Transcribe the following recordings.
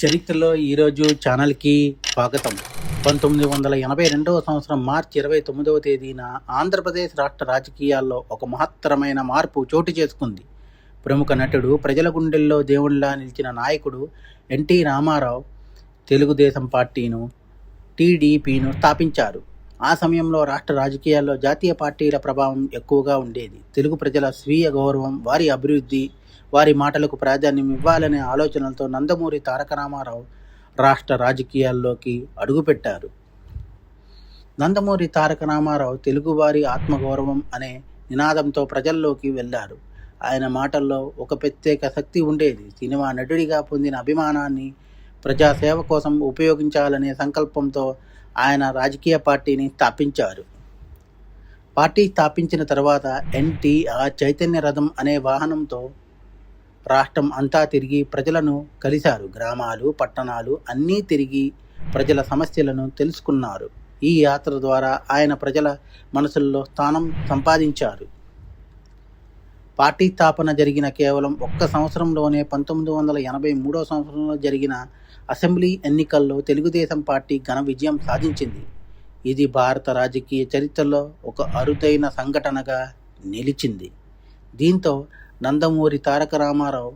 చరిత్రలో ఈరోజు ఛానల్కి స్వాగతం. 1982వ సంవత్సరం మార్చి 29వ తేదీన ఆంధ్రప్రదేశ్ రాష్ట్ర రాజకీయాల్లో ఒక మహత్తరమైన మార్పు చోటు చేసుకుంది. ప్రముఖ నటుడు, ప్రజల గుండెల్లో దేవుళ్లా నిలిచిన నాయకుడు ఎన్టీ రామారావు తెలుగుదేశం పార్టీను, టీడీపీను స్థాపించారు. ఆ సమయంలో రాష్ట్ర రాజకీయాల్లో జాతీయ పార్టీల ప్రభావం ఎక్కువగా ఉండేది. తెలుగు ప్రజల స్వీయ గౌరవం, వారి అభివృద్ధి, వారి మాటలకు ప్రాధాన్యం ఇవ్వాలనే ఆలోచనలతో నందమూరి తారక రామారావు రాష్ట్ర రాజకీయాల్లోకి అడుగుపెట్టారు. నందమూరి తారక రామారావు తెలుగువారి ఆత్మగౌరవం అనే నినాదంతో ప్రజల్లోకి వెళ్ళారు. ఆయన మాటల్లో ఒక ప్రత్యేక శక్తి ఉండేది. సినిమా నటుడిగా పొందిన అభిమానాన్ని ప్రజాసేవ కోసం ఉపయోగించాలనే సంకల్పంతో ఆయన రాజకీయ పార్టీని స్థాపించారు. పార్టీ స్థాపించిన తర్వాత ఎన్టీఆర్ చైతన్య రథం అనే వాహనంతో రాష్ట్రం అంతా తిరిగి ప్రజలను కలిశారు. గ్రామాలు, పట్టణాలు అన్నీ తిరిగి ప్రజల సమస్యలను తెలుసుకున్నారు. ఈ యాత్ర ద్వారా ఆయన ప్రజల మనసుల్లో స్థానం సంపాదించారు. పార్టీ స్థాపన జరిగిన కేవలం ఒక్క సంవత్సరంలోనే 1983వ సంవత్సరంలో జరిగిన అసెంబ్లీ ఎన్నికల్లో తెలుగుదేశం పార్టీ ఘన విజయం సాధించింది. ఇది భారత రాజకీయ చరిత్రలో ఒక అరుదైన సంఘటనగా నిలిచింది. దీంతో నందమూరి తారక రామారావు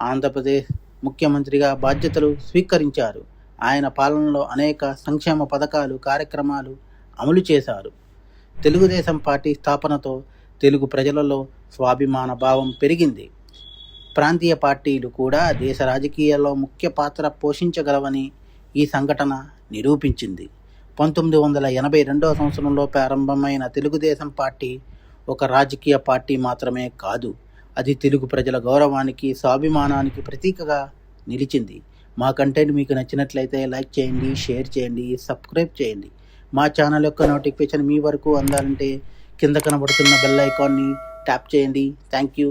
ఆంధ్రప్రదేశ్ ముఖ్యమంత్రిగా బాధ్యతలు స్వీకరించారు. ఆయన పాలనలో అనేక సంక్షేమ పథకాలు, కార్యక్రమాలు అమలు చేశారు. తెలుగుదేశం పార్టీ స్థాపనతో తెలుగు ప్రజలలో స్వాభిమాన భావం పెరిగింది. ప్రాంతీయ పార్టీలు కూడా దేశ రాజకీయాల్లో ముఖ్య పాత్ర పోషించగలవని ఈ సంఘటన నిరూపించింది. 1982వ సంవత్సరంలో ప్రారంభమైన తెలుగుదేశం పార్టీ ఒక రాజకీయ పార్టీ మాత్రమే కాదు, అది తెలుగు ప్రజల గౌరవానికి, స్వాభిమానానికి ప్రతీకగా నిలిచింది. మా కంటెంట్ మీకు నచ్చినట్లయితే లైక్ చేయండి, షేర్ చేయండి, సబ్స్క్రైబ్ చేయండి. మా ఛానల్ యొక్క నోటిఫికేషన్ మీ వరకు అందాలంటే కింద కనబడుతున్న బెల్ ఐకాన్ని ట్యాప్ చేయండి. Thank you.